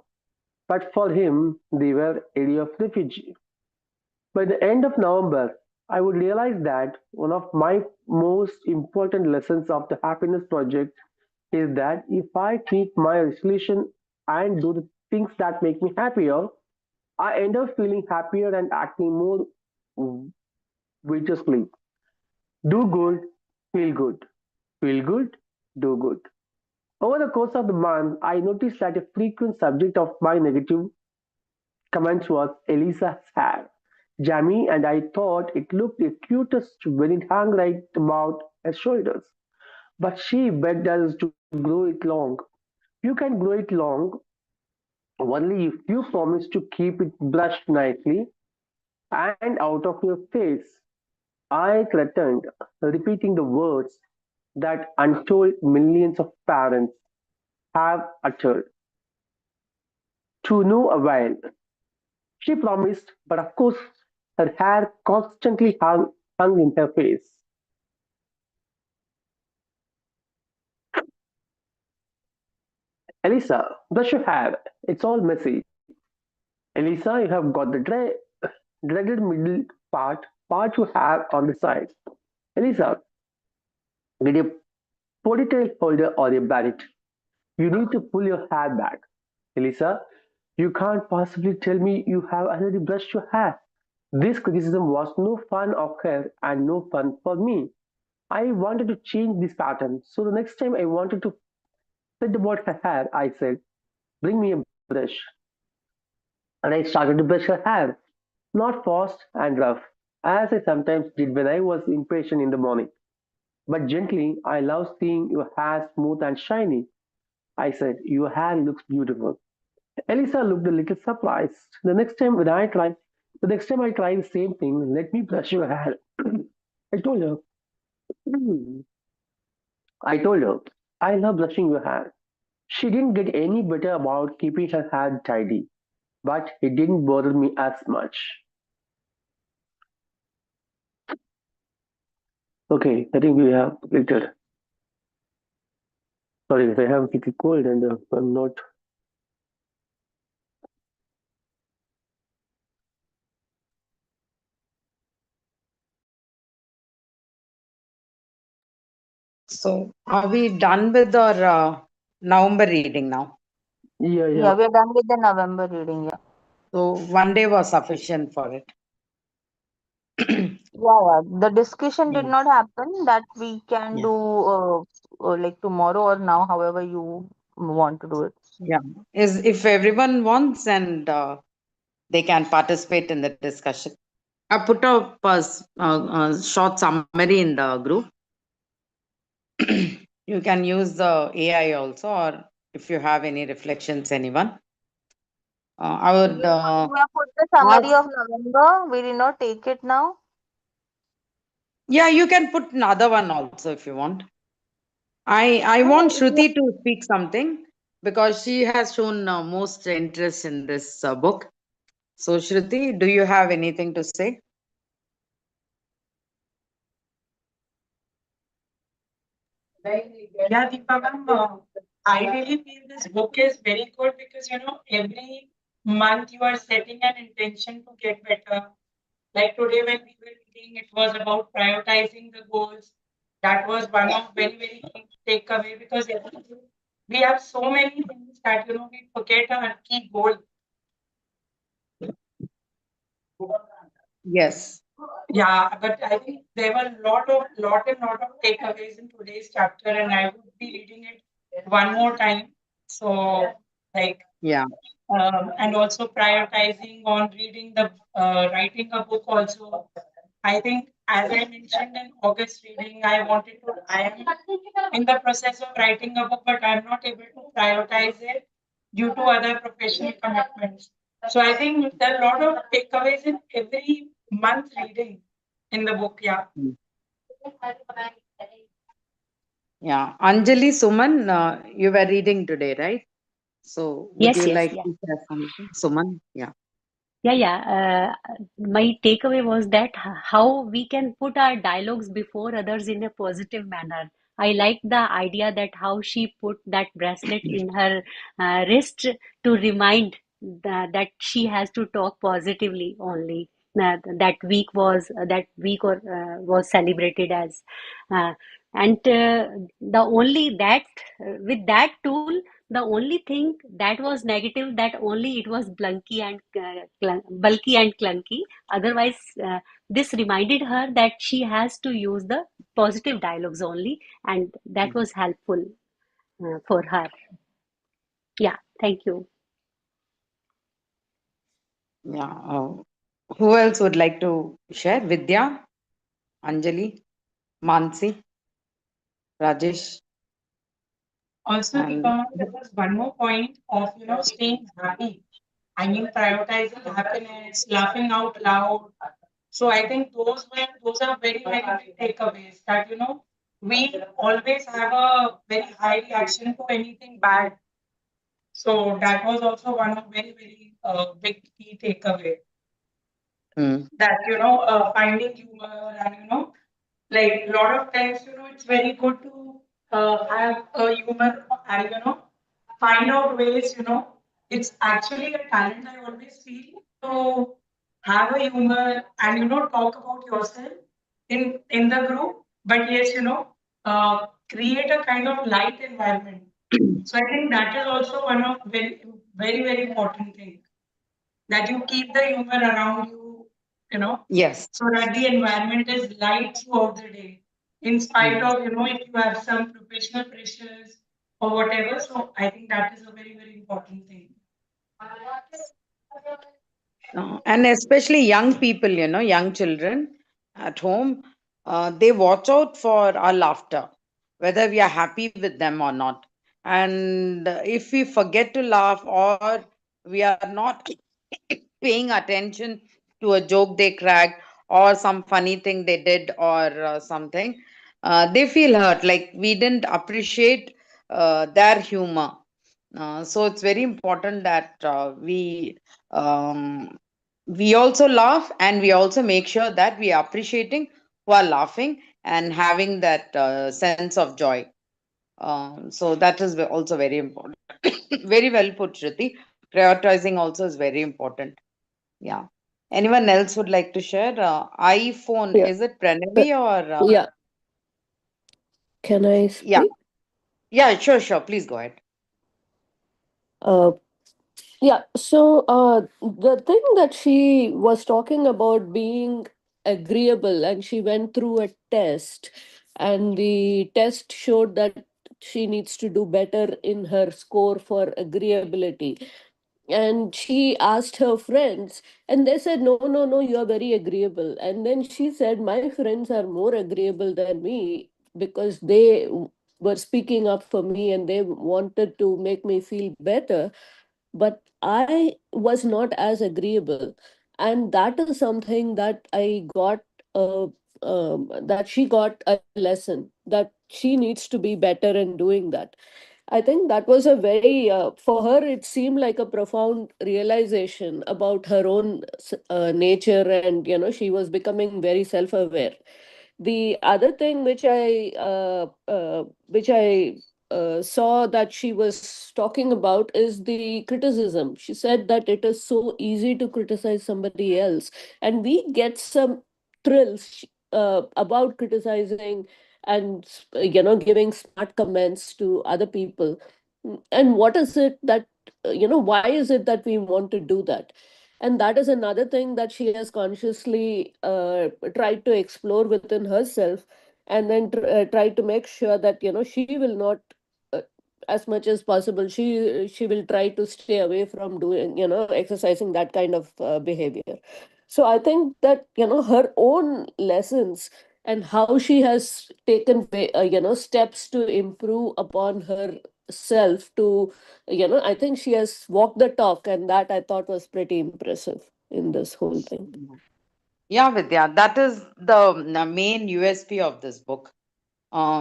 but for him they were area of refuge. By the end of November, I would realize that one of my most important lessons of the happiness project is that if I keep my resolution and do the things that make me happier, I end up feeling happier and acting more vigorously. Do good, feel good. Feel good, do good. Over the course of the month, I noticed that a frequent subject of my negative comments was Elisa's hair. Jamie and I thought it looked the cutest when it hung right about her shoulders. But she begged us to grow it long. You can grow it long only if you promise to keep it brushed nicely and out of your face. I threatened, repeating the words that untold millions of parents have uttered. To no avail. She promised, but of course her hair constantly hung in her face. Elisa, brush your hair. It's all messy. Elisa, you have got the dreaded middle part you have on the side. Elisa, get a ponytail holder or a barrette. You need to pull your hair back. Elisa, you can't possibly tell me you have already brushed your hair. This criticism was no fun of her and no fun for me. I wanted to change this pattern, so the next time I wanted to set about her hair, I said, bring me a brush. And I started to brush her hair, not fast and rough, as I sometimes did when I was impatient in the morning, but gently. I love seeing your hair smooth and shiny. I said, your hair looks beautiful. Elisa looked a little surprised. The next time I try the same thing, let me brush your hair. I told her, "Hmm." I told her, I love brushing your hair. She didn't get any better about keeping her hair tidy, but it didn't bother me as much. Okay, I think we have later. Sorry if I have a little cold and I'm not. So, are we done with our November reading now? Yeah, Yeah, we're done with the November reading. Yeah. So, one day was sufficient for it. Yeah. The discussion did Mm. not happen. That we can Yeah. do like tomorrow or now, however you want to do it. Yeah. Is if everyone wants and they can participate in the discussion. I put up a short summary in the group. You can use the AI also, or if you have any reflections, anyone. I would We have put the summary ask. of November. We did not take it now. Yeah, you can put another one also if you want. I No, want no, Shruti to speak something because she has shown most interest in this book. So, Shruti, do you have anything to say? Yeah, Deepa ma'am, I really feel this book is very good because every month you are setting an intention to get better. Like today when we were reading, it was about prioritizing the goals. That was one of very key takeaway because we have so many things that we forget our key goal. Yes. Yeah, but I think there were lot of takeaways in today's chapter, and I would be reading it one more time. So, like, Yeah. and also prioritizing on reading the writing a book also. I think, as I mentioned in August reading, I am in the process of writing a book, but I'm not able to prioritize it due to other professional commitments. So I think there are a lot of takeaways in every month reading in the book. Yeah. Mm. Yeah. Anjali Suman, you were reading today, right? So would Yes, you yes, like yeah. to share something? Suman? Yeah. Yeah, yeah. My takeaway was that how we can put our dialogues before others in a positive manner. I like the idea that how she put that bracelet in her wrist to remind that she has to talk positively only. That week or was celebrated as, uh, and the only that with that tool the only thing that was negative that only it was bulky and clunky. Otherwise, this reminded her that she has to use the positive dialogues only, and that Mm. was helpful for her. Yeah, thank you. Yeah. Who else would like to share? Vidya, Anjali, Mansi, Rajesh, Also, and Deepama, there was one more point of staying happy. I mean, prioritizing happiness, laughing out loud. So I think those are very big takeaways that we always have a very high reaction to anything bad. So that was also one of very big key takeaway mm, that finding humor and like a lot of times it's very good to have a humor and find out ways it's actually a talent I always feel to have a humor and talk about yourself in the group, but yes, create a kind of light environment. So I think that is also one of very important thing that you keep the humor around you, yes. so that the environment is light throughout the day, in spite Mm. of, if you have some professional pressures or whatever. So I think that is a very important thing. And especially young people, young children at home, they watch out for our laughter, whether we are happy with them or not. And if we forget to laugh or we are not paying attention to a joke they cracked or some funny thing they did or something, they feel hurt, like we didn't appreciate their humor. So it's very important that um, we also laugh and we also make sure that we are appreciating who are laughing and having that sense of joy. So that is also very important. Very well put, Shruti. Prioritizing also is very important. Yeah. Anyone else would like to share? iPhone, Yeah. is it Uh, Pranavi or? yeah. Can I Yeah. speak? Yeah, sure. Please go ahead. Uh, yeah. So the thing that she was talking about being agreeable, and she went through a test, and the test showed that she needs to do better in her score for agreeability. And she asked her friends, and they said, no, no, no, you are very agreeable. And then she said, my friends are more agreeable than me because they were speaking up for me and they wanted to make me feel better, but I was not as agreeable. And that is something that I got, that she got a lesson that she needs to be better in doing that. I think that was a very, for her, it seemed like a profound realization about her own nature, and she was becoming very self-aware. The other thing which I saw that she was talking about is the criticism. She said that it is so easy to criticize somebody else, and we get some thrills about criticizing and giving smart comments to other people. And what is it that why is it that we want to do that? And that is another thing that she has consciously tried to explore within herself, and then tried to make sure that, she will not, uh, as much as possible, she will try to stay away from doing, exercising that kind of behavior. So I think that, her own lessons and how she has taken steps to improve upon herself, to, I think she has walked the talk, and that I thought was pretty impressive in this whole thing. Yeah, Vidya, that is the main USP of this book.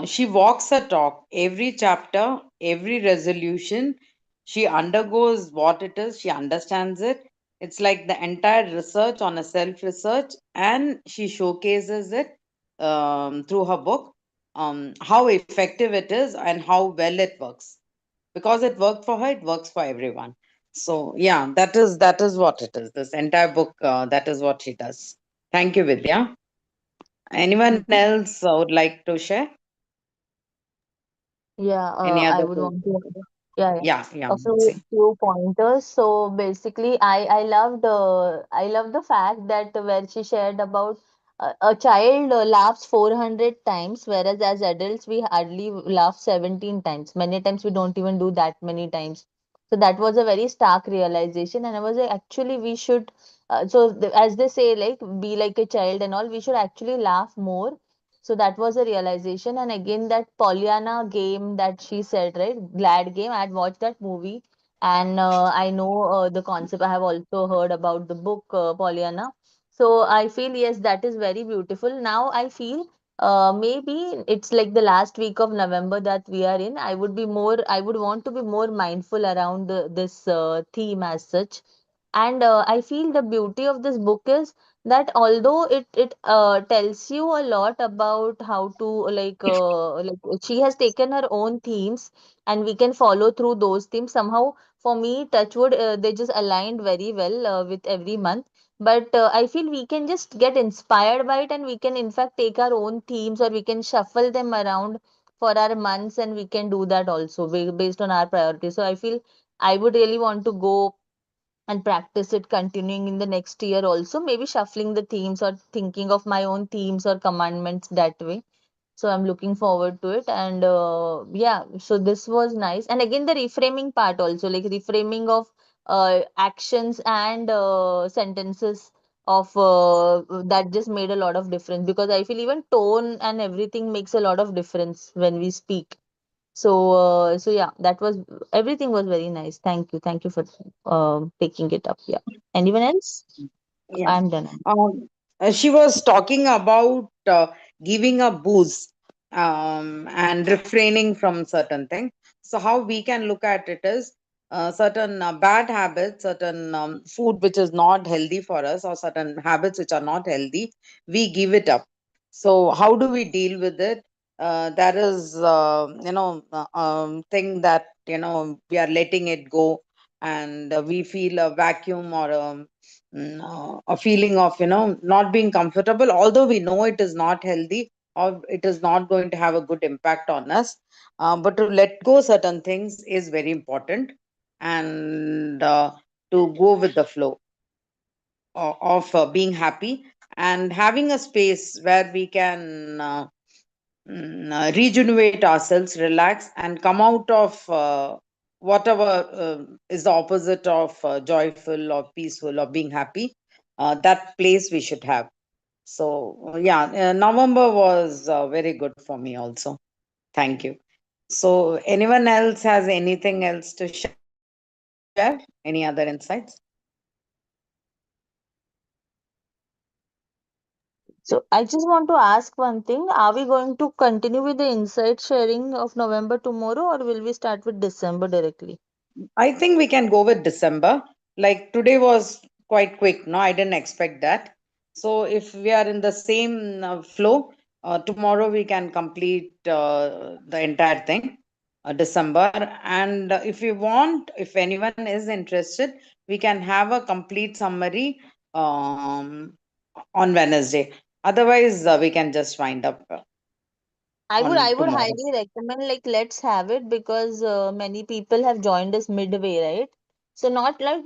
She walks her talk. Every chapter, every resolution, she undergoes what it is, she understands it. It's like the entire research on a self research, and she showcases it through her book, how effective it is and how well it works. Because it worked for her, it works for everyone. So yeah, that is what it is. This entire book, that is what she does. Thank you, Vidya. Anyone Mhm. else would like to share? Yeah, Any I other would thing? want to, yeah, yeah, Yeah, a few Mansi. few pointers. So basically, I loved the fact that where she shared about a child laughs 400 times, whereas as adults we hardly laugh 17 times. Many times we don't even do that many times. So that was a very stark realization, and I was like, actually we should. As they say, like be like a child and all, we should actually laugh more. So that was a realization. And again, that Pollyanna game that she said, right? Glad game. I had watched that movie, and I know the concept. I have also heard about the book Pollyanna. So I feel, yes, that is very beautiful. Now I feel maybe it's like the last week of November that we are in. I would want to be more mindful around this theme as such. And I feel the beauty of this book is that although it tells you a lot about how to like she has taken her own themes, and we can follow through those themes somehow. For me, touchwood, they just aligned very well with every month. But I feel we can just get inspired by it, and we can in fact take our own themes, or we can shuffle them around for our months, and we can do that also based on our priorities. So I feel I would really want to go and practice it continuing in the next year also, maybe shuffling the themes or thinking of my own themes or commandments that way. So I'm looking forward to it. And yeah, so this was nice. And again, the reframing part also, like reframing of actions and sentences of that just made a lot of difference, because I feel even tone and everything makes a lot of difference when we speak. So, so yeah, that was everything was very nice. Thank you for taking it up. Yeah. Anyone else? Yeah. I'm done. She was talking about giving a boost, and refraining from certain things. So how we can look at it is, certain bad habits, certain food which is not healthy for us, or certain habits which are not healthy, we give it up. So how do we deal with it? That is, thing that we are letting it go, and we feel a vacuum, or a feeling of not being comfortable, although we know it is not healthy, or it is not going to have a good impact on us. But to let go certain things is very important, and to go with the flow of being happy, and having a space where we can rejuvenate ourselves, relax, and come out of whatever is the opposite of joyful or peaceful or being happy. That place we should have. So, yeah, November was very good for me also. Thank you. So, anyone else has anything else to share? Any other insights? So I just want to ask one thing. Are we going to continue with the insight sharing of November tomorrow, or will we start with December directly? I think we can go with December. Like today was quite quick, no? I didn't expect that. So if we are in the same flow, tomorrow we can complete the entire thing, December. And if you want, if anyone is interested, we can have a complete summary um, on Wednesday. Otherwise, we can just wind up I on would tomorrow. highly recommend, like, let's have it, because many people have joined us midway, right? So not like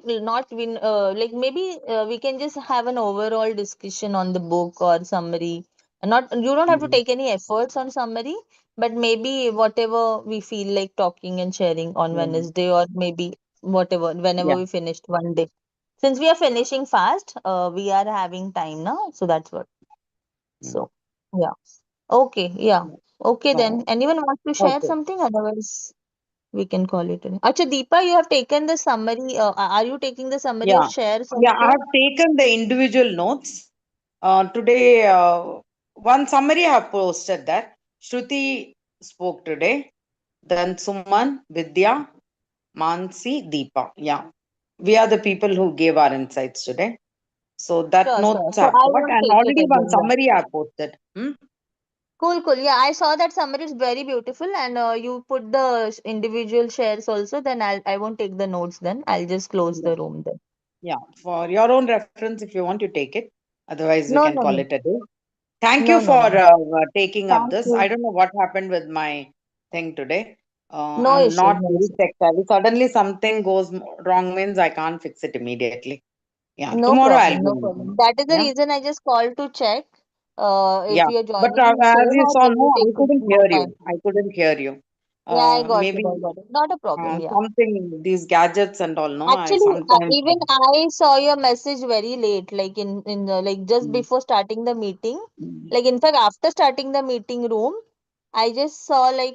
maybe we can just have an overall discussion on the book or summary. Not you don't have to Mm. take any efforts on summary, but maybe whatever we feel like talking and sharing on Yeah. Wednesday, or maybe whatever whenever Yeah. we finished one day. Since we are finishing fast, we are having time now, so that's what. Mm. So yeah. Okay, yeah. Okay then. So, Anyone wants to share okay. something? Otherwise, we can call it. Acha, Deepa, you have taken the summary. Are you taking the summary of Yeah. shares Yeah, I also? have taken the individual notes. Today, one summary I have posted that Shruti spoke today, then Suman, Vidya, Mansi, Deepa. Yeah. We are the people who gave our insights today. So that Sure, sure. notes So I've I got, won't and take it already one again. Yeah. summary I've posted. Hmm? Cool, cool. Yeah, I saw that summary is very beautiful, and you put the individual shares also. Then I won't take the notes. Then I'll just close Yeah. the room. Then. Yeah. For your own reference, if you want to take it. Otherwise, we No, can no, call no, it a day. Thank you no, no, for no. taking up Thank this. I you. don't know what happened with my thing today. No I'm issues, not no very issues. tech savvy. Suddenly something goes wrong means I can't fix it immediately. Yeah, No tomorrow I'll problem, be no on. problem. That is the Yeah, reason I just called to check. If yeah. you're But joining so as you hard, saw, then you no, I take couldn't more hear time. you. I couldn't hear you. Yeah, I got it. Maybe I got it. Not a problem. Yeah. something, these gadgets and all, no, I Actually, sometimes. even I saw your message very late, like in the like just Mm, before starting the meeting. mm. Like in fact, after starting the meeting room, I just saw like